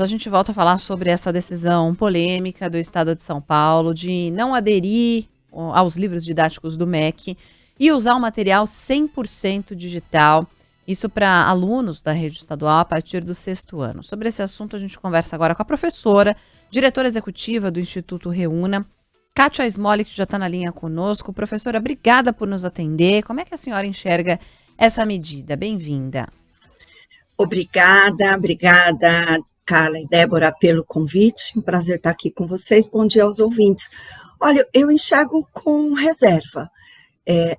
A gente volta a falar sobre essa decisão polêmica do Estado de São Paulo de não aderir aos livros didáticos do MEC e usar o material 100% digital. Isso para alunos da rede estadual a partir do sexto ano. Sobre esse assunto, a gente conversa agora com a professora, diretora executiva do Instituto Reúna, Kátia Smolli, que já está na linha conosco. Professora, obrigada por nos atender. Como é que a senhora enxerga essa medida? Bem-vinda. Obrigada, Carla e Débora, pelo convite. Um prazer estar aqui com vocês. Bom dia aos ouvintes. Olha, eu enxergo com reserva.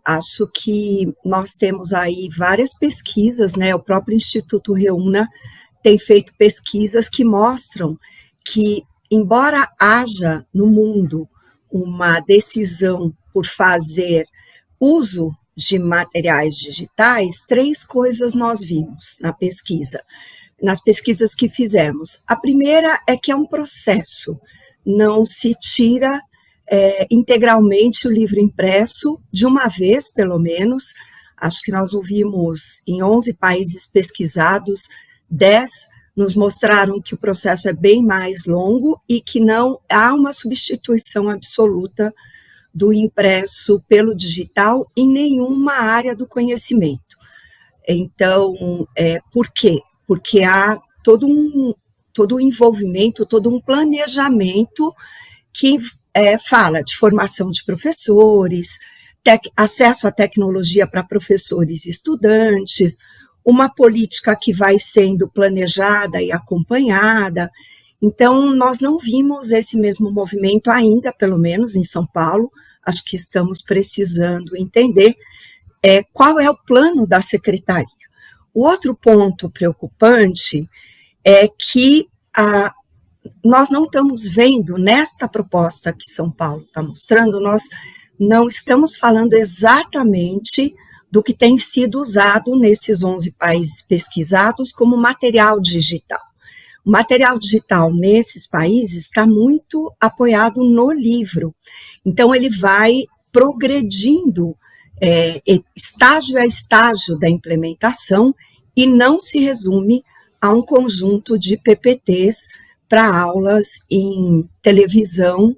Acho que nós temos aí várias pesquisas, né? O próprio Instituto Reúna tem feito pesquisas que mostram que, embora haja no mundo uma decisão por fazer uso de materiais digitais, 3 coisas nós vimos nas pesquisas que fizemos. A primeira é que é um processo, não se tira integralmente o livro impresso de uma vez, pelo menos. Acho que nós ouvimos em 11 países pesquisados, 10 nos mostraram que o processo é bem mais longo e que não há uma substituição absoluta do impresso pelo digital em nenhuma área do conhecimento. Então, por quê? Porque há todo um envolvimento, todo um planejamento que fala de formação de professores, acesso à tecnologia para professores e estudantes, uma política que vai sendo planejada e acompanhada. Então, nós não vimos esse mesmo movimento ainda, pelo menos em São Paulo. Acho que estamos precisando entender qual é o plano da secretaria. O outro ponto preocupante é que nós não estamos vendo, nesta proposta que São Paulo está mostrando, nós não estamos falando exatamente do que tem sido usado nesses 11 países pesquisados como material digital. O material digital nesses países está muito apoiado no livro, então ele vai progredindo estágio a estágio da implementação e não se resume a um conjunto de PPTs para aulas em televisão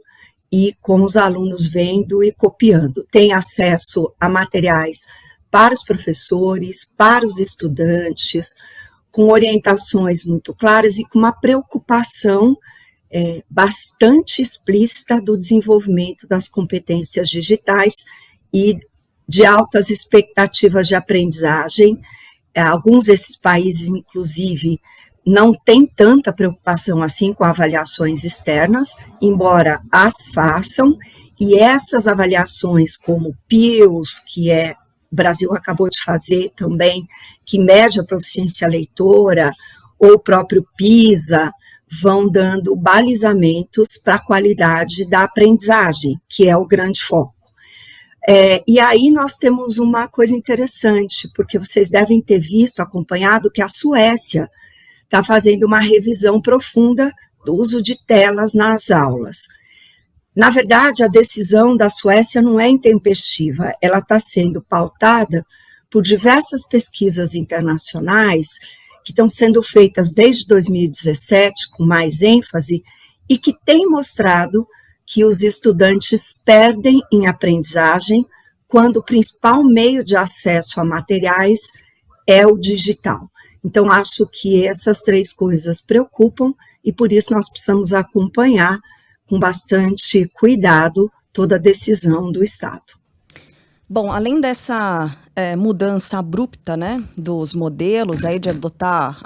e com os alunos vendo e copiando. Tem acesso a materiais para os professores, para os estudantes, com orientações muito claras e com uma preocupação bastante explícita do desenvolvimento das competências digitais e de altas expectativas de aprendizagem. Alguns desses países, inclusive, não têm tanta preocupação assim com avaliações externas, embora as façam, e essas avaliações como o PIRLS, que o Brasil acabou de fazer também, que mede a proficiência leitora, ou o próprio PISA, vão dando balizamentos para a qualidade da aprendizagem, que é o grande foco. E aí nós temos uma coisa interessante, porque vocês devem ter visto, acompanhado, que a Suécia está fazendo uma revisão profunda do uso de telas nas aulas. Na verdade, a decisão da Suécia não é intempestiva, ela está sendo pautada por diversas pesquisas internacionais que estão sendo feitas desde 2017, com mais ênfase, e que têm mostrado que os estudantes perdem em aprendizagem quando o principal meio de acesso a materiais é o digital. Então, acho que essas 3 coisas preocupam e, por isso, nós precisamos acompanhar com bastante cuidado toda a decisão do Estado. Bom, além dessa mudança abrupta, né, dos modelos, aí de adotar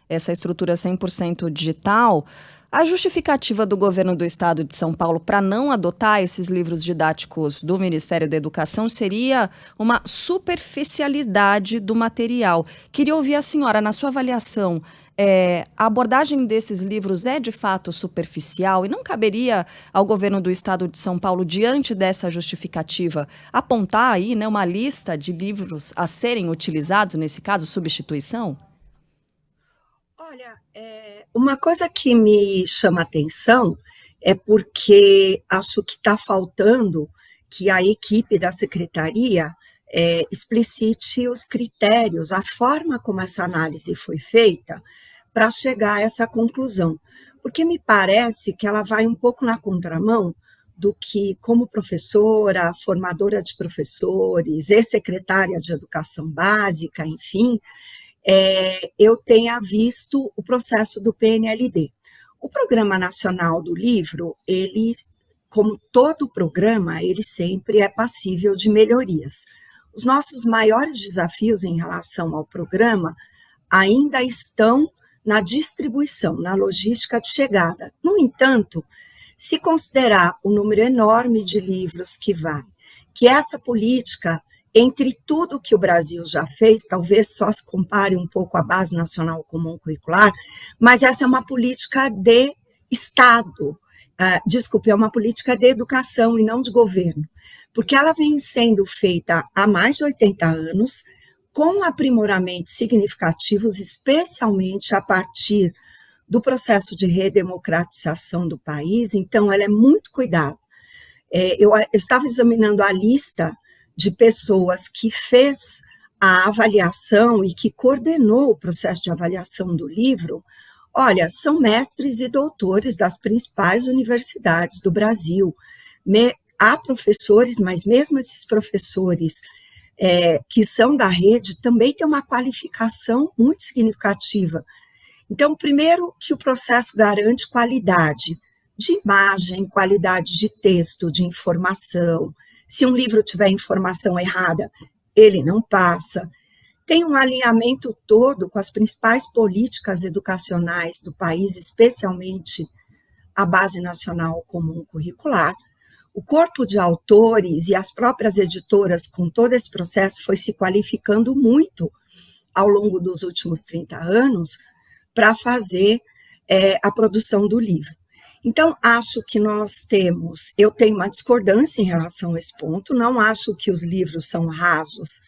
essa estrutura 100% digital, a justificativa do governo do estado de São Paulo para não adotar esses livros didáticos do Ministério da Educação seria uma superficialidade do material. Queria ouvir a senhora, na sua avaliação, a abordagem desses livros é de fato superficial e não caberia ao governo do estado de São Paulo, diante dessa justificativa, apontar aí, né, uma lista de livros a serem utilizados, nesse caso, substituição? Olha, uma coisa que me chama a atenção é porque acho que está faltando que a equipe da secretaria explicite os critérios, a forma como essa análise foi feita, para chegar a essa conclusão, porque me parece que ela vai um pouco na contramão do que, como professora, formadora de professores, ex-secretária de educação básica, enfim, eu tenha visto o processo do PNLD. O Programa Nacional do Livro, ele, como todo programa, ele sempre é passível de melhorias. Os nossos maiores desafios em relação ao programa ainda estão na distribuição, na logística de chegada. No entanto, se considerar o número enorme de livros que vai, que essa política, entre tudo que o Brasil já fez, talvez só se compare um pouco à Base Nacional Comum Curricular, mas essa é uma política de Estado, é uma política de educação e não de governo, porque ela vem sendo feita há mais de 80 anos, com aprimoramentos significativos, especialmente a partir do processo de redemocratização do país, então ela é muito cuidada. Eu estava examinando a lista de pessoas que fez a avaliação e que coordenou o processo de avaliação do livro. Olha, são mestres e doutores das principais universidades do Brasil. Há professores, mas mesmo esses professores que são da rede também têm uma qualificação muito significativa. Então, primeiro que o processo garante qualidade de imagem, qualidade de texto, de informação. Se um livro tiver informação errada, ele não passa. Tem um alinhamento todo com as principais políticas educacionais do país, especialmente a Base Nacional Comum Curricular. O corpo de autores e as próprias editoras, com todo esse processo, foi se qualificando muito ao longo dos últimos 30 anos para fazer a produção do livro. Então, acho que eu tenho uma discordância em relação a esse ponto, não acho que os livros são rasos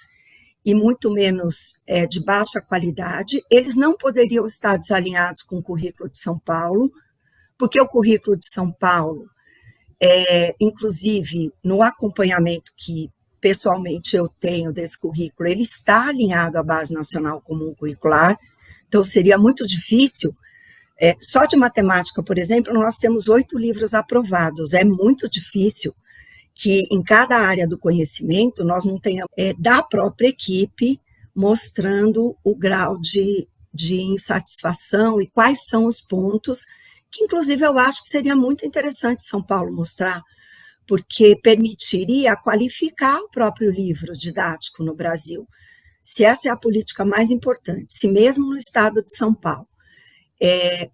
e muito menos de baixa qualidade, eles não poderiam estar desalinhados com o currículo de São Paulo, porque o currículo de São Paulo, inclusive no acompanhamento que pessoalmente eu tenho desse currículo, ele está alinhado à Base Nacional Comum Curricular, então seria muito difícil. Só de matemática, por exemplo, nós temos 8 livros aprovados. É muito difícil que em cada área do conhecimento nós não tenhamos da própria equipe mostrando o grau de insatisfação e quais são os pontos que, inclusive, eu acho que seria muito interessante São Paulo mostrar, porque permitiria qualificar o próprio livro didático no Brasil. Se essa é a política mais importante, se mesmo no estado de São Paulo,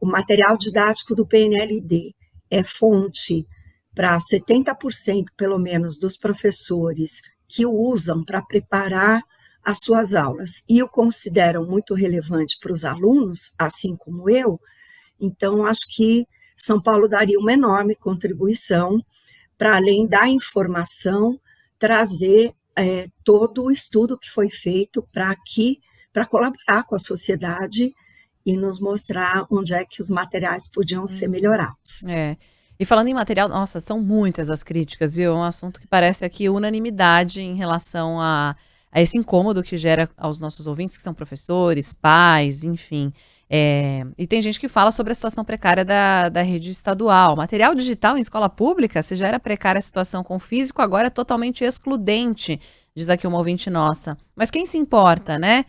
o material didático do PNLD é fonte para 70%, pelo menos, dos professores que o usam para preparar as suas aulas e o consideram muito relevante para os alunos, assim como eu, então acho que São Paulo daria uma enorme contribuição para, além da informação, trazer todo o estudo que foi feito para colaborar com a sociedade e nos mostrar onde é que os materiais podiam ser melhorados. E falando em material, nossa, são muitas as críticas, viu? É um assunto que parece aqui unanimidade em relação a esse incômodo que gera aos nossos ouvintes, que são professores, pais, enfim. E tem gente que fala sobre a situação precária da rede estadual. Material digital em escola pública, se já era precária a situação com o físico, agora é totalmente excludente, diz aqui uma ouvinte nossa. Mas quem se importa, né?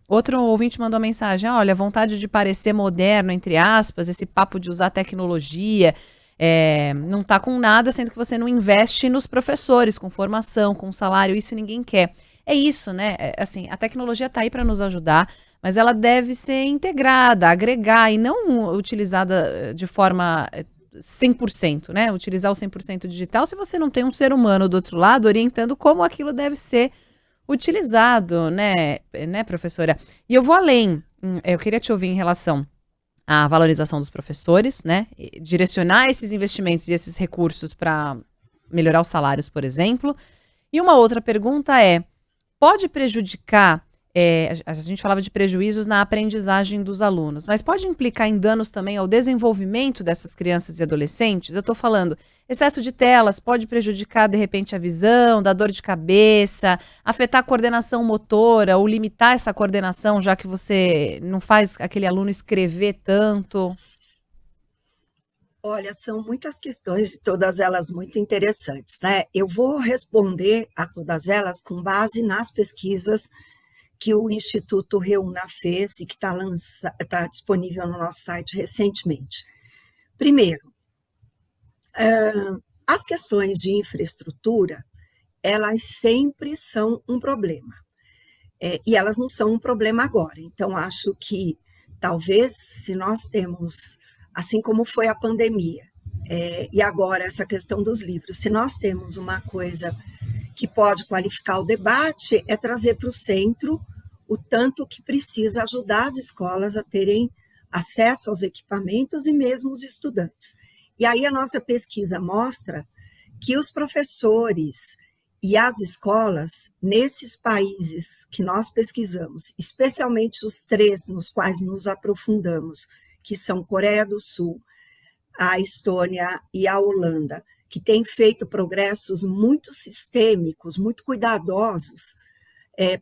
Outro ouvinte mandou mensagem: olha, vontade de parecer moderno, entre aspas, esse papo de usar tecnologia, não tá com nada, sendo que você não investe nos professores, com formação, com salário, isso ninguém quer. É isso, né? Assim, a tecnologia tá aí para nos ajudar, mas ela deve ser integrada, agregar e não utilizada de forma 100%, né? Utilizar o 100% digital se você não tem um ser humano do outro lado orientando como aquilo deve ser utilizado, né, professora? E eu vou além, eu queria te ouvir em relação à valorização dos professores, né, direcionar esses investimentos e esses recursos para melhorar os salários, por exemplo. E uma outra pergunta pode prejudicar a gente falava de prejuízos na aprendizagem dos alunos, mas pode implicar em danos também ao desenvolvimento dessas crianças e adolescentes? Eu estou falando, excesso de telas pode prejudicar, de repente, a visão, dar dor de cabeça, afetar a coordenação motora ou limitar essa coordenação, já que você não faz aquele aluno escrever tanto? Olha, são muitas questões, todas elas muito interessantes, né? Eu vou responder a todas elas com base nas pesquisas que o Instituto Reúna fez e que está disponível no nosso site recentemente. Primeiro, as questões de infraestrutura, elas sempre são um problema. E elas não são um problema agora. Então, acho que talvez se nós temos, assim como foi a pandemia, e agora essa questão dos livros, se nós temos uma coisa que pode qualificar o debate, é trazer para o centro o tanto que precisa ajudar as escolas a terem acesso aos equipamentos e mesmo os estudantes. E aí a nossa pesquisa mostra que os professores e as escolas, nesses países que nós pesquisamos, especialmente os 3 nos quais nos aprofundamos, que são Coreia do Sul, a Estônia e a Holanda, que têm feito progressos muito sistêmicos, muito cuidadosos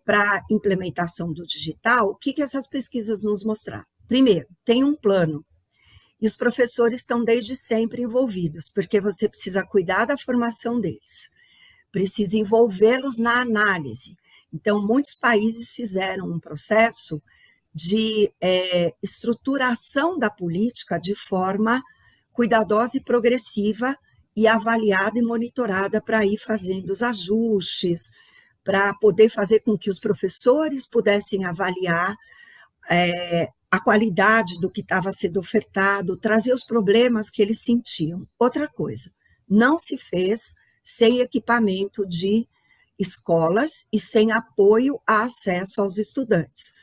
para a implementação do digital, o que essas pesquisas nos mostraram? Primeiro, tem um plano, e os professores estão desde sempre envolvidos, porque você precisa cuidar da formação deles, precisa envolvê-los na análise. Então, muitos países fizeram um processo de estruturação da política de forma cuidadosa e progressiva e avaliada e monitorada para ir fazendo os ajustes, para poder fazer com que os professores pudessem avaliar a qualidade do que estava sendo ofertado, trazer os problemas que eles sentiam. Outra coisa, não se fez sem equipamento de escolas e sem apoio a acesso aos estudantes.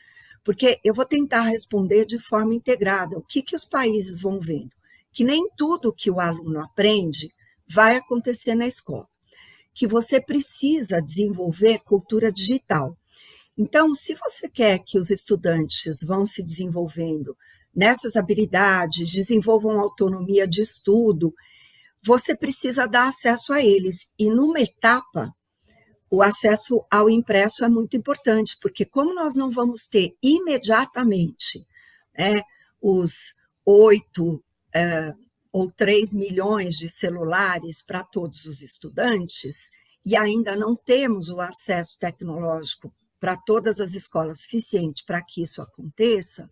Porque eu vou tentar responder de forma integrada. O que os países vão vendo? Que nem tudo que o aluno aprende vai acontecer na escola. Que você precisa desenvolver cultura digital. Então, se você quer que os estudantes vão se desenvolvendo nessas habilidades, desenvolvam autonomia de estudo, você precisa dar acesso a eles. E numa etapa, o acesso ao impresso é muito importante, porque como nós não vamos ter imediatamente os 8 ou 3 milhões de celulares para todos os estudantes, e ainda não temos o acesso tecnológico para todas as escolas suficiente para que isso aconteça,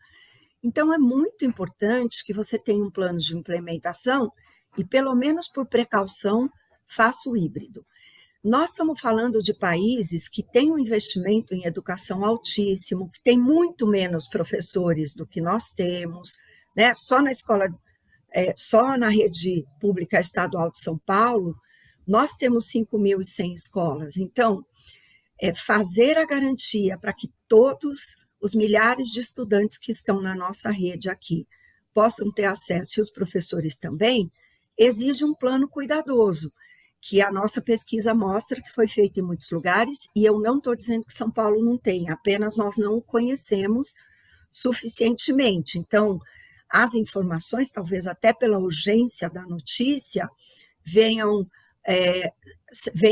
então é muito importante que você tenha um plano de implementação e, pelo menos por precaução, faça o híbrido. Nós estamos falando de países que têm um investimento em educação altíssimo, que tem muito menos professores do que nós temos, né? Só na rede pública estadual de São Paulo, nós temos 5.100 escolas. Então, fazer a garantia para que todos os milhares de estudantes que estão na nossa rede aqui possam ter acesso, e os professores também, exige um plano cuidadoso, que a nossa pesquisa mostra que foi feito em muitos lugares, e eu não estou dizendo que São Paulo não tem, apenas nós não o conhecemos suficientemente. Então, as informações, talvez até pela urgência da notícia, vêm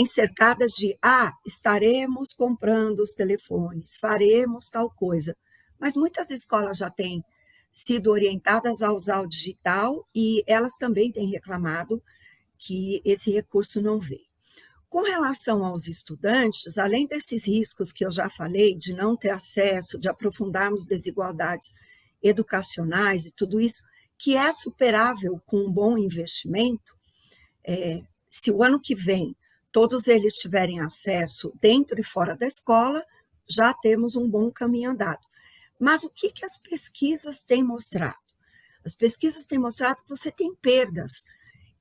cercadas de estaremos comprando os telefones, faremos tal coisa. Mas muitas escolas já têm sido orientadas a usar o digital e elas também têm reclamado que esse recurso não veio. Com relação aos estudantes, além desses riscos que eu já falei, de não ter acesso, de aprofundarmos desigualdades educacionais e tudo isso, que é superável com um bom investimento, se o ano que vem todos eles tiverem acesso dentro e fora da escola, já temos um bom caminho andado. Mas o que as pesquisas têm mostrado? As pesquisas têm mostrado que você tem perdas.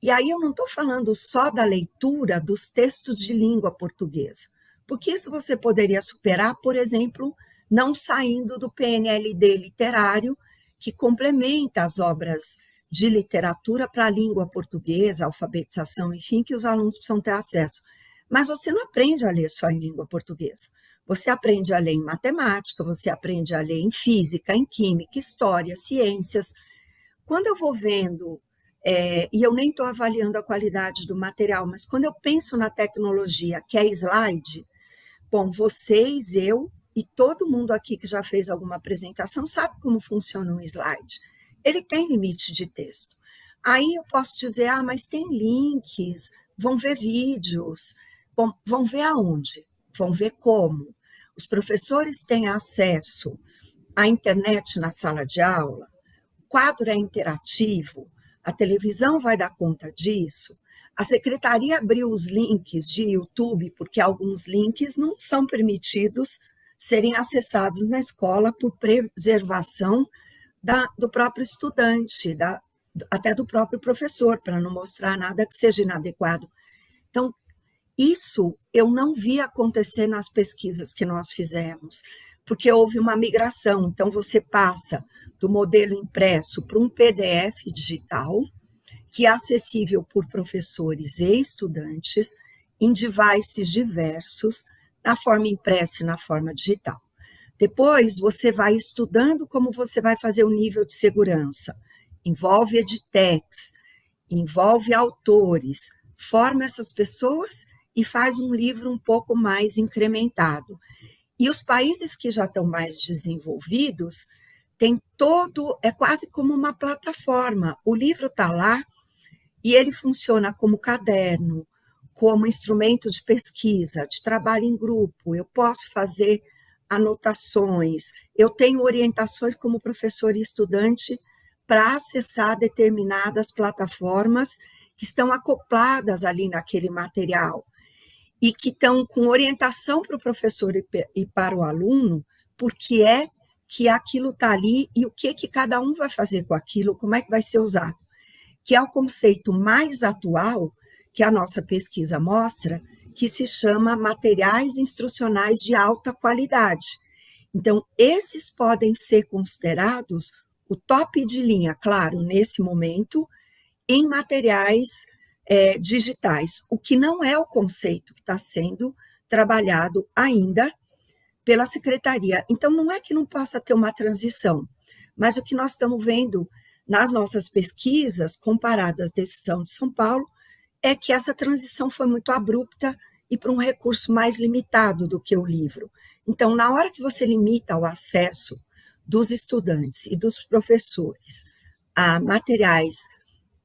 E aí eu não estou falando só da leitura dos textos de língua portuguesa, porque isso você poderia superar, por exemplo, não saindo do PNLD literário, que complementa as obras de literatura para a língua portuguesa, alfabetização, enfim, que os alunos precisam ter acesso. Mas você não aprende a ler só em língua portuguesa. Você aprende a ler em matemática, você aprende a ler em física, em química, história, ciências. Quando eu vou vendo, e eu nem estou avaliando a qualidade do material, mas quando eu penso na tecnologia, que é slide, bom, vocês, eu e todo mundo aqui que já fez alguma apresentação sabe como funciona um slide. Ele tem limite de texto. Aí eu posso dizer, mas tem links, vão ver vídeos. Bom, vão ver aonde? Vão ver como? Os professores têm acesso à internet na sala de aula? O quadro é interativo? A televisão vai dar conta disso? A secretaria abriu os links de YouTube, porque alguns links não são permitidos serem acessados na escola por preservação do próprio estudante, até do próprio professor, para não mostrar nada que seja inadequado. Então, isso eu não vi acontecer nas pesquisas que nós fizemos, porque houve uma migração. Então, você passa do modelo impresso para um PDF digital, que é acessível por professores e estudantes, em devices diversos, na forma impressa e na forma digital. Depois, você vai estudando como você vai fazer o nível de segurança. Envolve edtechs, envolve autores, forma essas pessoas e faz um livro um pouco mais incrementado. E os países que já estão mais desenvolvidos, tem é quase como uma plataforma. O livro está lá e ele funciona como caderno, como instrumento de pesquisa, de trabalho em grupo. Eu posso fazer anotações, eu tenho orientações como professor e estudante para acessar determinadas plataformas que estão acopladas ali naquele material e que estão com orientação para o professor e para o aluno, porque é que aquilo está ali e o que cada um vai fazer com aquilo, como é que vai ser usado, que é o conceito mais atual que a nossa pesquisa mostra, que se chama materiais instrucionais de alta qualidade. Então, esses podem ser considerados o top de linha, claro, nesse momento, em materiais digitais, o que não é o conceito que está sendo trabalhado ainda pela secretaria. Então, não é que não possa ter uma transição, mas o que nós estamos vendo nas nossas pesquisas, comparadas à decisão de São Paulo, é que essa transição foi muito abrupta e para um recurso mais limitado do que o livro. Então, na hora que você limita o acesso dos estudantes e dos professores a materiais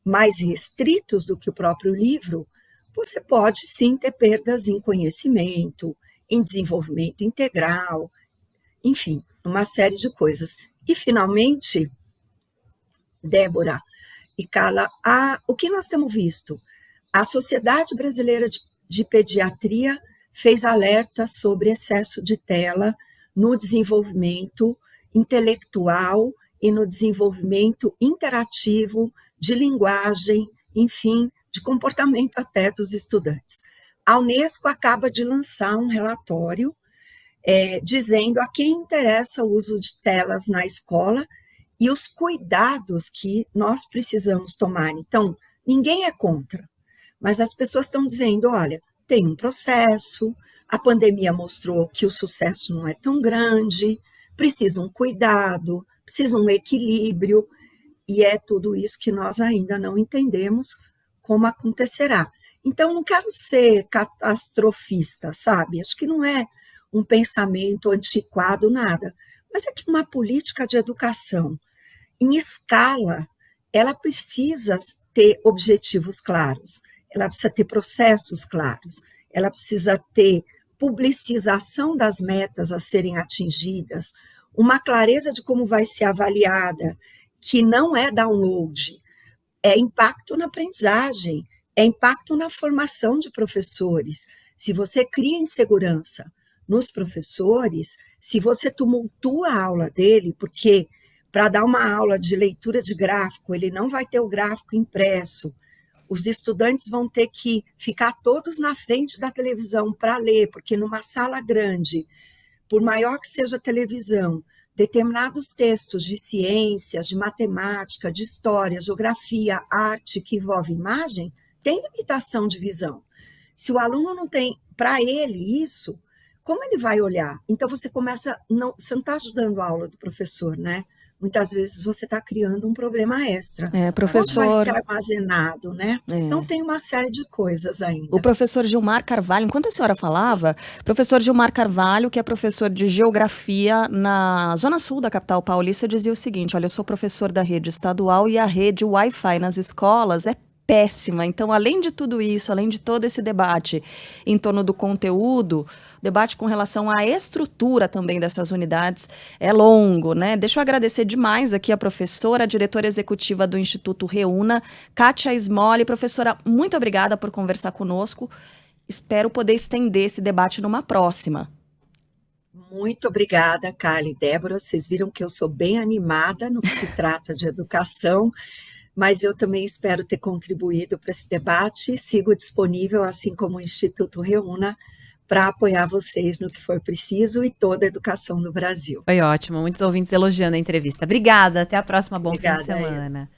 mais restritos do que o próprio livro, você pode sim ter perdas em conhecimento, em desenvolvimento integral, enfim, uma série de coisas. E, finalmente, Débora e Carla, o que nós temos visto? A Sociedade Brasileira de Pediatria fez alerta sobre excesso de tela no desenvolvimento intelectual e no desenvolvimento interativo de linguagem, enfim, de comportamento até dos estudantes. A Unesco acaba de lançar um relatório dizendo a quem interessa o uso de telas na escola e os cuidados que nós precisamos tomar. Então, ninguém é contra, mas as pessoas estão dizendo, olha, tem um processo, a pandemia mostrou que o sucesso não é tão grande, precisa um cuidado, precisa um equilíbrio, e é tudo isso que nós ainda não entendemos como acontecerá. Então, não quero ser catastrofista, sabe? Acho que não é um pensamento antiquado, nada, mas é que uma política de educação em escala, ela precisa ter objetivos claros, ela precisa ter processos claros, ela precisa ter publicização das metas a serem atingidas, uma clareza de como vai ser avaliada, que não é download, é impacto na aprendizagem, é impacto na formação de professores. Se você cria insegurança nos professores, se você tumultua a aula dele, porque para dar uma aula de leitura de gráfico, ele não vai ter o gráfico impresso, os estudantes vão ter que ficar todos na frente da televisão para ler, porque numa sala grande, por maior que seja a televisão, determinados textos de ciências, de matemática, de história, geografia, arte, que envolve imagem, tem limitação de visão. Se o aluno não tem para ele isso, como ele vai olhar? Então você começa, você não está ajudando a aula do professor, né? Muitas vezes você está criando um problema extra. Onde vai Professor. ser armazenado, né? Então tem uma série de coisas ainda. O professor Gilmar Carvalho, enquanto a senhora falava, professor Gilmar Carvalho, que é professor de geografia na Zona Sul da capital paulista, dizia o seguinte: olha, eu sou professor da rede estadual e a rede Wi-Fi nas escolas é péssima. Então, além de tudo isso, além de todo esse debate em torno do conteúdo, o debate com relação à estrutura também dessas unidades é longo, né? Deixa eu agradecer demais aqui a professora, a diretora executiva do Instituto Reúna, Kátia Smolli. Professora, muito obrigada por conversar conosco. Espero poder estender esse debate numa próxima. Muito obrigada, Carla e Débora. Vocês viram que eu sou bem animada no que se trata de educação, mas eu também espero ter contribuído para esse debate. Sigo disponível, assim como o Instituto Reúna, para apoiar vocês no que for preciso e toda a educação no Brasil. Foi ótimo, muitos ouvintes elogiando a entrevista. Obrigada, até a próxima, bom fim de semana.